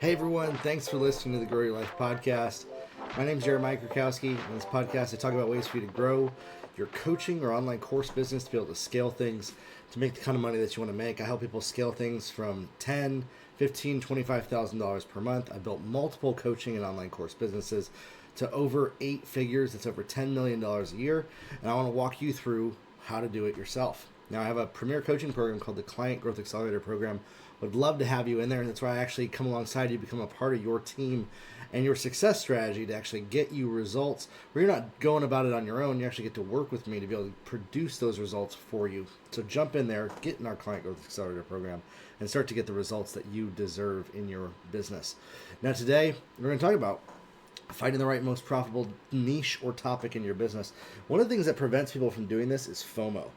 Hey everyone, thanks for listening to the Grow Your Life podcast. My name is Jeremiah Krakowski. On this podcast, I talk about ways for you to grow your coaching or online course business to be able to scale things, to make the kind of money that you want to make. I help people scale things from $10,000, $15,000, $25,000 per month. I built multiple coaching and online course businesses to over 8 figures. That's over $10 million a year. And I want to walk you through how to do it yourself. Now, I have a premier coaching program called the Client Growth Accelerator program. Would love to have you in there. That's why I actually come alongside you, become a part of your team and your success strategy to actually get you results where you're not going about it on your own. You actually get to work with me to be able to produce those results for you. So jump in there, get in our Client Growth Accelerator program, and start to get the results that you deserve in your business. Now today, we're going to talk about finding the right, most profitable niche or topic in your business. One of the things that prevents people from doing this is FOMO.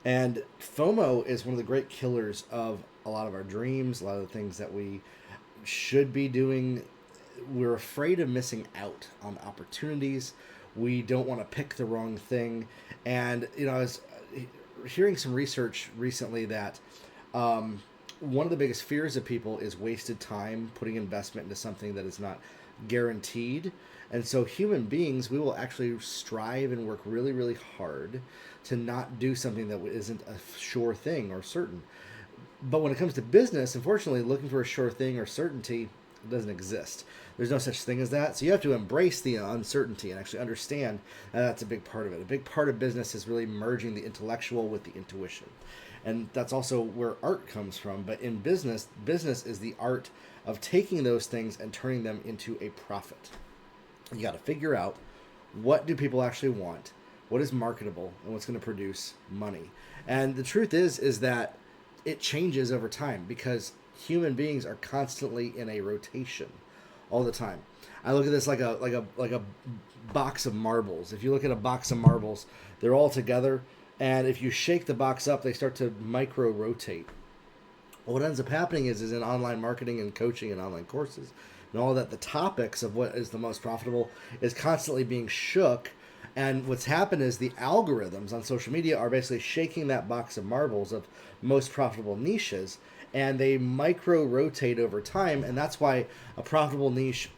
And FOMO is one of the great killers of a lot of our dreams, a lot of the things that we should be doing. We're afraid of missing out on opportunities. We don't want to pick the wrong thing. And, I was hearing some research recently that one of the biggest fears of people is wasted time putting investment into something that is not guaranteed. And so human beings, we will actually strive and work really, really hard to not do something that isn't a sure thing or certain. But when it comes to business, unfortunately, looking for a sure thing or certainty doesn't exist. There's no such thing as that. So you have to embrace the uncertainty and actually understand that that's a big part of it. A big part of business is really merging the intellectual with the intuition. And that's also where art comes from. But in business is the art of taking those things and turning them into a profit. You got to figure out, what do people actually want? What is marketable and what's going to produce money? And the truth is that it changes over time because human beings are constantly in a rotation all the time. I look at this like a box of marbles. If you look at a box of marbles, they're all together, and if you shake the box up, they start to micro rotate. What ends up happening is in online marketing and coaching and online courses and all that, the topics of what is the most profitable is constantly being shook. And what's happened is the algorithms on social media are basically shaking that box of marbles of most profitable niches, and they micro rotate over time. And that's why a profitable niche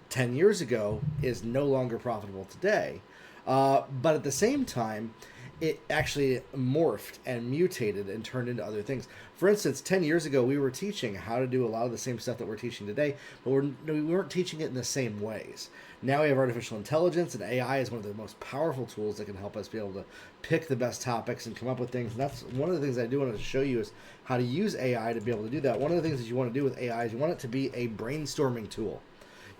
10 years ago is no longer profitable today. But at the same time, it actually morphed and mutated and turned into other things. For instance, 10 years ago, we were teaching how to do a lot of the same stuff that we're teaching today, but we weren't teaching it in the same ways. Now we have artificial intelligence, and AI is one of the most powerful tools that can help us be able to pick the best topics and come up with things. And that's one of the things I do want to show you is how to use AI to be able to do that. One of the things that you want to do with AI is you want it to be a brainstorming tool.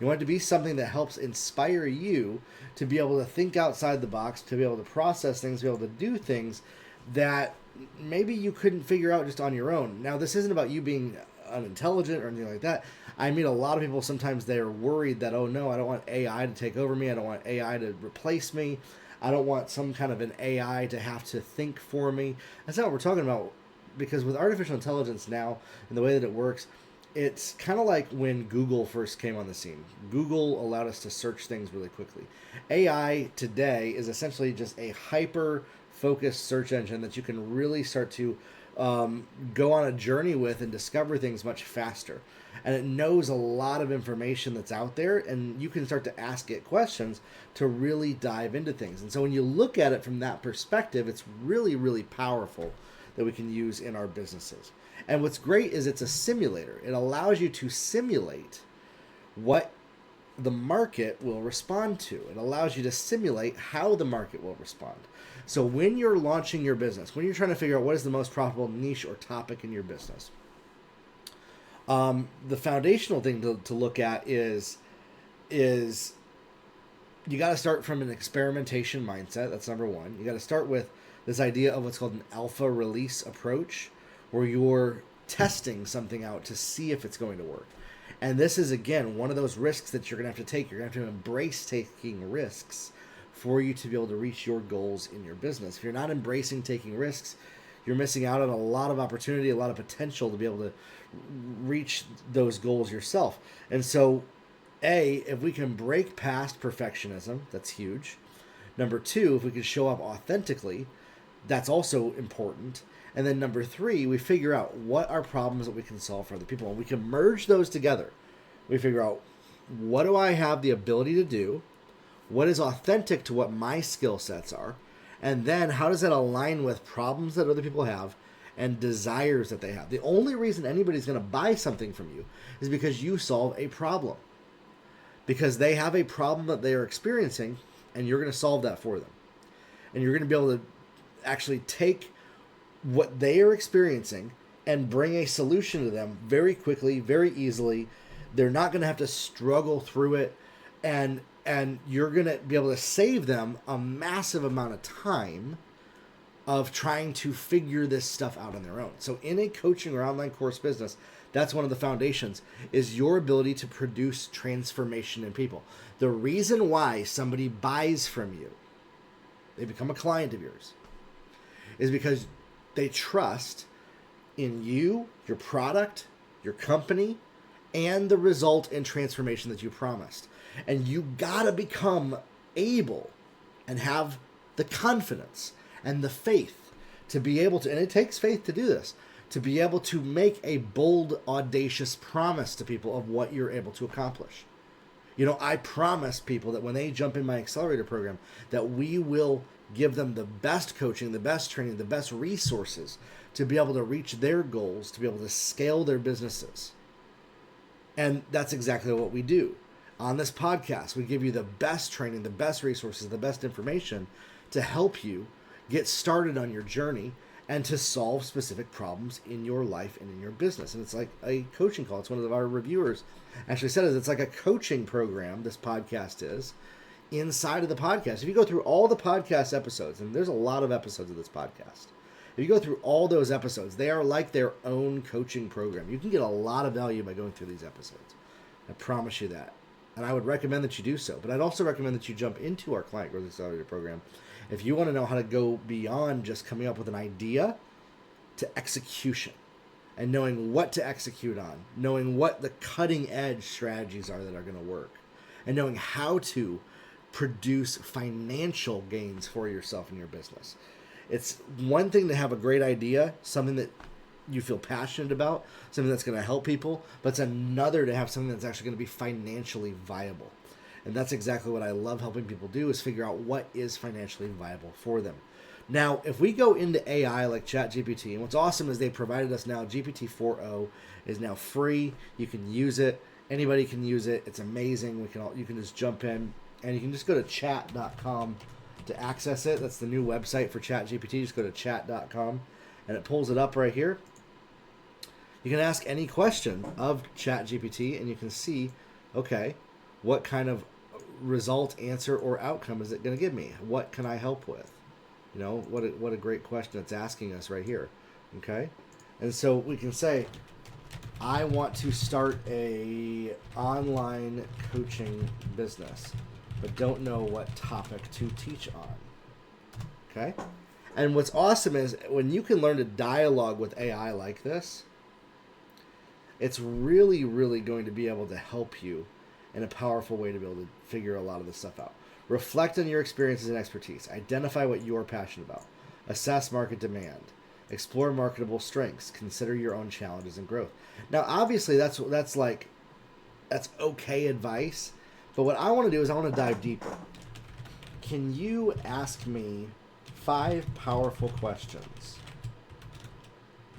You want it to be something that helps inspire you to be able to think outside the box, to be able to process things, to be able to do things that maybe you couldn't figure out just on your own. Now, this isn't about you being unintelligent or anything like that. I mean, a lot of people, sometimes they're worried that, oh no, I don't want AI to take over me. I don't want AI to replace me. I don't want some kind of an AI to have to think for me. That's not what we're talking about, because with artificial intelligence now and the way that it works, it's kind of like when Google first came on the scene. Google allowed us to search things really quickly. AI today is essentially just a hyper-focused search engine that you can really start to go on a journey with and discover things much faster. And it knows a lot of information that's out there, and you can start to ask it questions to really dive into things. And so when you look at it from that perspective, it's really, really powerful that we can use in our businesses. And what's great is it's a simulator. It allows you to simulate what the market will respond to. It allows you to simulate how the market will respond. So when you're launching your business, when you're trying to figure out what is the most profitable niche or topic in your business, the foundational thing to look at is you got to start from an experimentation mindset. That's number one. You got to start with this idea of what's called an alpha release approach, where you're testing something out to see if it's going to work. And this is, again, one of those risks that you're going to have to take. You're going to have to embrace taking risks for you to be able to reach your goals in your business. If you're not embracing taking risks, you're missing out on a lot of opportunity, a lot of potential to be able to reach those goals yourself. And so, if we can break past perfectionism, that's huge. Number two, if we can show up authentically, that's also important. And then number 3, we figure out what are problems that we can solve for other people. And we can merge those together. We figure out, what do I have the ability to do? What is authentic to what my skill sets are? And then how does that align with problems that other people have and desires that they have? The only reason anybody's going to buy something from you is because you solve a problem. Because they have a problem that they are experiencing, and you're going to solve that for them. And you're going to be able to actually take what they are experiencing and bring a solution to them very quickly, very easily. They're not going to have to struggle through it, and you're going to be able to save them a massive amount of time of trying to figure this stuff out on their own. So in a coaching or online course business, that's one of the foundations, is your ability to produce transformation in people. The reason why somebody buys from you, they become a client of yours, is because they trust in you, your product, your company, and the result and transformation that you promised. And you gotta become able and have the confidence and the faith to be able to, and it takes faith to do this, to be able to make a bold, audacious promise to people of what you're able to accomplish. You know, I promise people that when they jump in my accelerator program, that we will give them the best coaching, the best training, the best resources to be able to reach their goals, to be able to scale their businesses. And that's exactly what we do. On this podcast, we give you the best training, the best resources, the best information to help you get started on your journey and to solve specific problems in your life and in your business. And it's like a coaching call. It's one of our reviewers actually said it. It's like a coaching program, this podcast is, inside of the podcast. If you go through all the podcast episodes, and there's a lot of episodes of this podcast, if you go through all those episodes, they are like their own coaching program. You can get a lot of value by going through these episodes. I promise you that. And I would recommend that you do so. But I'd also recommend that you jump into our Client Growth Accelerator program if you want to know how to go beyond just coming up with an idea to execution and knowing what to execute on, knowing what the cutting edge strategies are that are going to work, and knowing how to produce financial gains for yourself and your business. It's one thing to have a great idea, something that you feel passionate about, something that's going to help people, but it's another to have something that's actually going to be financially viable. And that's exactly what I love helping people do, is figure out what is financially viable for them. Now, if we go into AI like ChatGPT, and what's awesome is they provided us now, GPT 4.0 is now free. You can use it. Anybody can use it. It's amazing. You can just jump in, and you can just go to chat.com to access it. That's the new website for ChatGPT. Just go to chat.com, and it pulls it up right here. You can ask any question of ChatGPT, and you can see, okay, what kind of result, answer, or outcome is it going to give me? What can I help with? You know, what a great question it's asking us right here. Okay, and so we can say, I want to start a online coaching business, but don't know what topic to teach on. Okay, and what's awesome is when you can learn to dialogue with AI like this, it's really, really going to be able to help you in a powerful way to be able to figure a lot of this stuff out. Reflect on your experiences and expertise. Identify what you're passionate about. Assess market demand. Explore marketable strengths. Consider your own challenges and growth. Now, obviously, that's okay advice, but what I want to do is I want to dive deeper. Can you ask me 5 powerful questions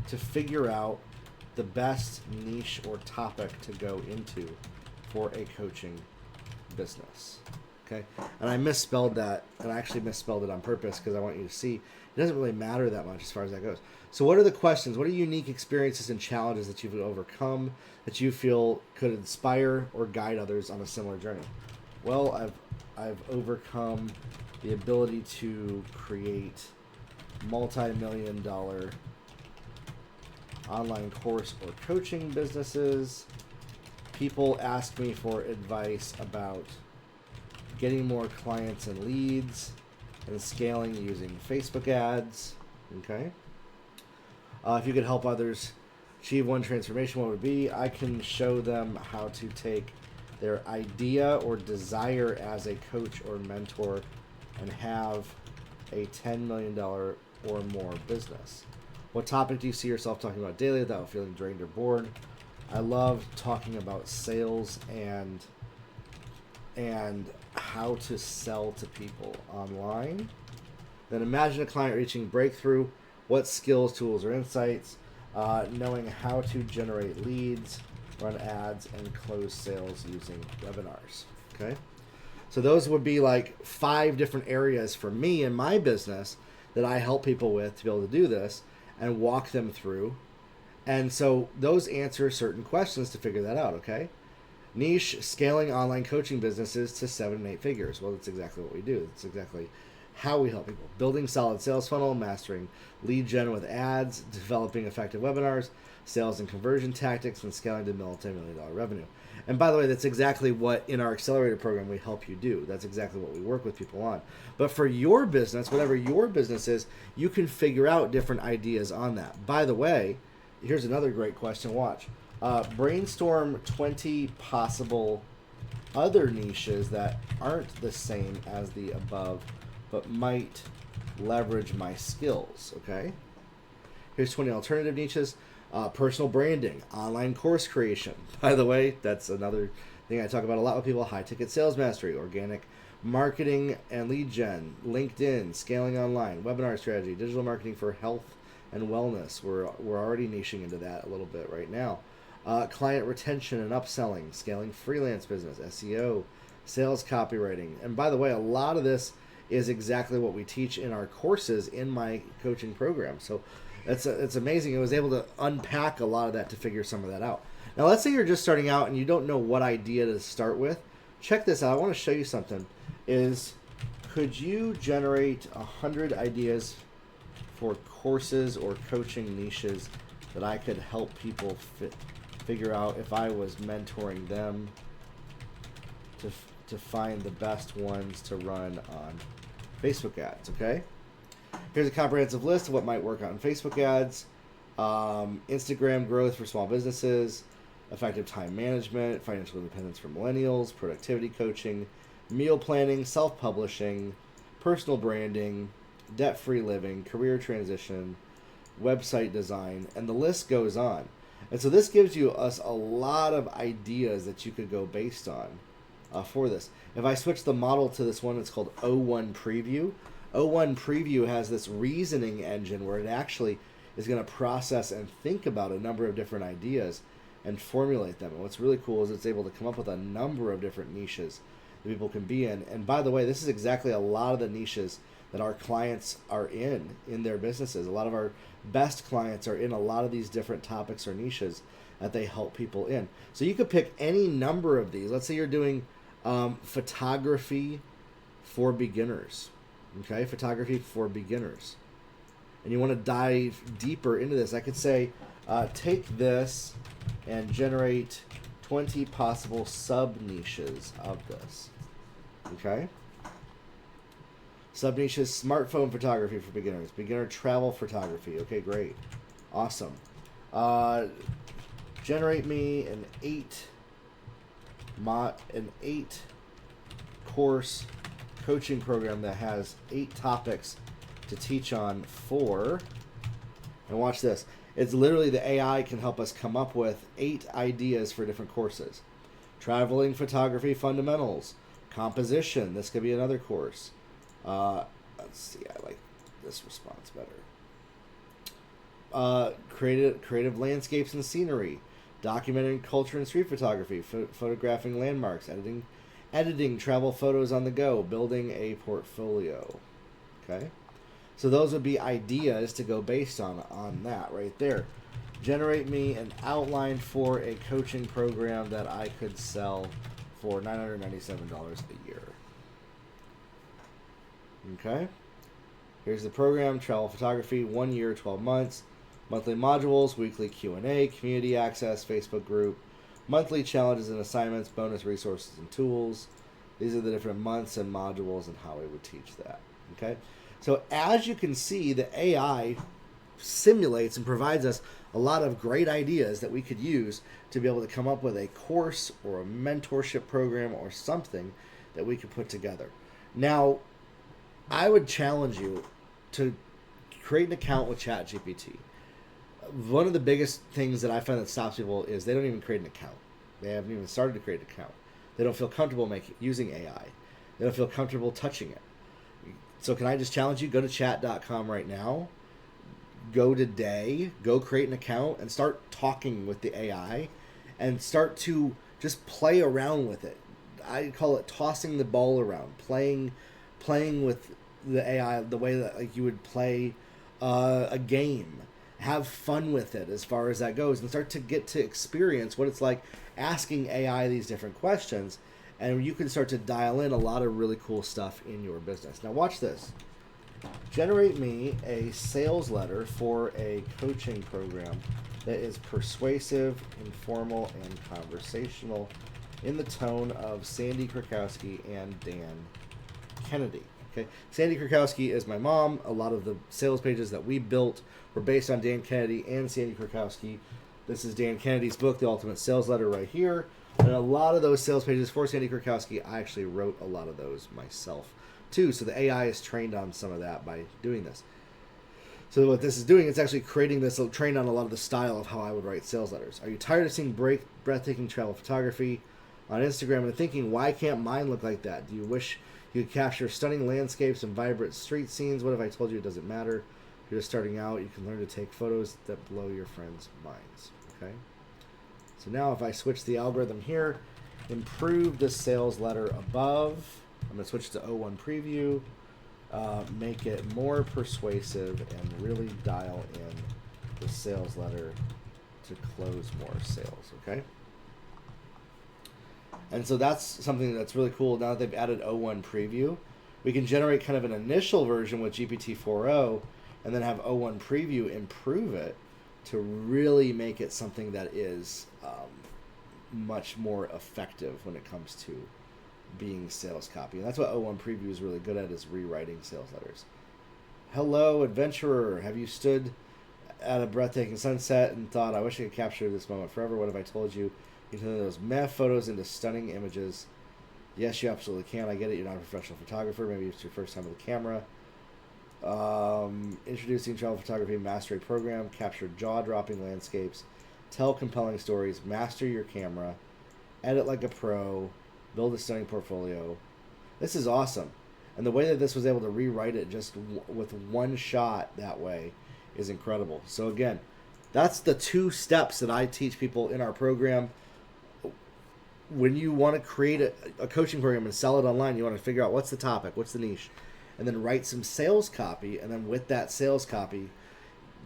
to figure out the best niche or topic to go into for a coaching business? Okay, and I misspelled that, and I actually misspelled it on purpose because I want you to see it doesn't really matter that much as far as that goes. So what are the questions? What are unique experiences and challenges that you've overcome that you feel could inspire or guide others on a similar journey? Well, I've overcome the ability to create multi-million-dollar online course or coaching businesses. People ask me for advice about getting more clients and leads and scaling using Facebook ads. Okay. If you could help others achieve one transformation, what would it be? I can show them how to take their idea or desire as a coach or mentor and have a $10 million or more business. What topic do you see yourself talking about daily without feeling drained or bored? I love talking about sales and how to sell to people online. Then imagine a client reaching breakthrough. What skills, tools, or insights? Knowing how to generate leads, run ads, and close sales using webinars. Okay? So those would be like 5 different areas for me in my business that I help people with to be able to do this and walk them through. And so those answer certain questions to figure that out, okay? Niche, scaling online coaching businesses to 7 and 8 figures. Well, that's exactly what we do. That's exactly how we help people. Building solid sales funnel, mastering lead gen with ads, developing effective webinars, sales and conversion tactics, and scaling to multi-million-dollar revenue. And by the way, that's exactly what in our accelerator program we help you do. That's exactly what we work with people on. But for your business, whatever your business is, you can figure out different ideas on that. By the way, here's another great question. Watch. Brainstorm 20 possible other niches that aren't the same as the above, but might leverage my skills, okay? Here's 20 alternative niches. Personal branding, online course creation. By the way, that's another thing I talk about a lot with people. High ticket sales mastery, organic marketing and lead gen, LinkedIn, scaling online, webinar strategy, digital marketing for health and wellness. We're already niching into that a little bit right now. Client retention and upselling, scaling freelance business, SEO, sales copywriting. And by the way, a lot of this is exactly what we teach in our courses in my coaching program. So it's amazing. I was able to unpack a lot of that to figure some of that out. Now, let's say you're just starting out and you don't know what idea to start with. Check this out. I want to show you something. Could you generate 100 ideas for courses or coaching niches that I could help people figure out if I was mentoring them to find the best ones to run on Facebook ads, okay? Here's a comprehensive list of what might work on Facebook ads, Instagram growth for small businesses, effective time management, financial independence for millennials, productivity coaching, meal planning, self-publishing, personal branding, debt-free living, career transition, website design, and the list goes on. And so this gives us a lot of ideas that you could go based on for this. If I switch the model to this one, it's called O1 Preview. O1 Preview has this reasoning engine where it actually is going to process and think about a number of different ideas and formulate them. And what's really cool is it's able to come up with a number of different niches that people can be in. And by the way, this is exactly a lot of the niches that our clients are in their businesses. A lot of our best clients are in a lot of these different topics or niches that they help people in. So you could pick any number of these. Let's say you're doing photography for beginners. Okay, photography for beginners. And you want to dive deeper into this. I could say, take this and generate 20 possible sub-niches of this. Okay? Sub-niches, smartphone photography for beginners. Beginner travel photography. Okay, great. Awesome. Generate me an 8 course coaching program that has 8 topics to teach on for, and watch this, it's literally the AI can help us come up with 8 ideas for different courses. Traveling photography fundamentals, composition, this could be another course. Let's see, I like this response better. Creative landscapes and scenery, documenting culture and street photography, photographing landmarks, editing travel photos on the go, building a portfolio. Okay? So those would be ideas to go based on that right there. Generate me an outline for a coaching program that I could sell for $997 a year. Okay? Here's the program, travel photography, 1 year, 12 months, monthly modules, weekly Q&A, community access, Facebook group, monthly challenges and assignments, bonus resources and tools. These are the different months and modules and how we would teach that. Okay? So as you can see, the AI simulates and provides us a lot of great ideas that we could use to be able to come up with a course or a mentorship program or something that we could put together. Now, I would challenge you to create an account with ChatGPT. one of the biggest things that I find that stops people is they don't even create an account. They haven't even started to create an account. They don't feel comfortable using AI. They don't feel comfortable touching it. So can I just challenge you? Go to chat.com right now. Go today. Go create an account and start talking with the AI and start to just play around with it. I call it tossing the ball around, playing with the AI the way that like you would play a game. Have fun with it as far as that goes, and start to get to experience what it's like asking AI these different questions, and you can start to dial in a lot of really cool stuff in your business. Now watch this. Generate me a sales letter for a coaching program that is persuasive, informal, and conversational in the tone of Sandy Krakowski and Dan Kennedy. Okay, Sandy Krakowski is my mom. A lot of the sales pages that we built were based on Dan Kennedy and Sandy Krakowski. This is Dan Kennedy's book, The Ultimate Sales Letter, right here. And a lot of those sales pages for Sandy Krakowski, I actually wrote a lot of those myself too. So the AI is trained on some of that by doing this. So what this is doing, it's actually creating this, trained on a lot of the style of how I would write sales letters. Are you tired of seeing breathtaking travel photography on Instagram and thinking, why can't mine look like that? Do you wish you could capture stunning landscapes and vibrant street scenes? What if I told you it doesn't matter? If you're just starting out, you can learn to take photos that blow your friends' minds. Okay. So now if I switch the algorithm here, improve the sales letter above. I'm going to switch to O1 preview, make it more persuasive, and really dial in the sales letter to close more sales. Okay. And so that's something that's really cool. Now that they've added O1 preview, we can generate kind of an initial version with GPT-4o and then have O1 preview improve it to really make it something that is much more effective when it comes to being sales copy. And that's what O1 preview is really good at, is rewriting sales letters. Hello, adventurer. Have you stood at a breathtaking sunset and thought, I wish I could capture this moment forever? What if I told you you can turn those meh photos into stunning images? Yes, you absolutely can. I get it. You're not a professional photographer. Maybe it's your first time with a camera. Introducing travel photography mastery program. Capture jaw-dropping landscapes. Tell compelling stories. Master your camera. Edit like a pro. Build a stunning portfolio. This is awesome. And the way that this was able to rewrite it just with one shot that way is incredible. So again, that's the 2 steps that I teach people in our program. When you want to create a coaching program and sell it online, you want to figure out what's the topic, what's the niche, and then write some sales copy. And then with that sales copy,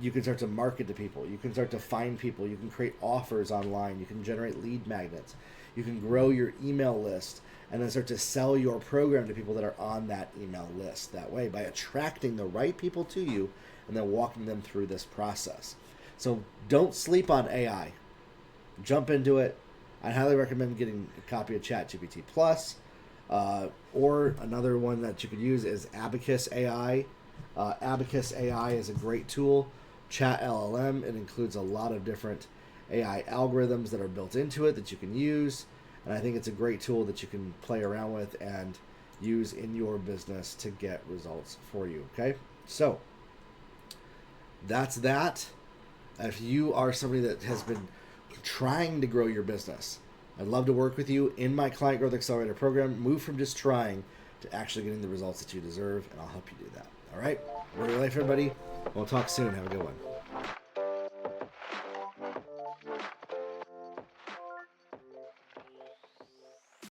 you can start to market to people. You can start to find people. You can create offers online. You can generate lead magnets. You can grow your email list and then start to sell your program to people that are on that email list that way, by attracting the right people to you and then walking them through this process. So don't sleep on AI. Jump into it. I highly recommend getting a copy of ChatGPT Plus, or another one that you could use is Abacus AI. Abacus AI is a great tool. Chat LLM, it includes a lot of different AI algorithms that are built into it that you can use, and I think it's a great tool that you can play around with and use in your business to get results for you. Okay, so that's that. If you are somebody that has been trying to grow your business, I'd love to work with you in my Client Growth Accelerator program. Move from just trying to actually getting the results that you deserve, and I'll help you do that. All right? Word of life, everybody. We'll talk soon. Have a good one.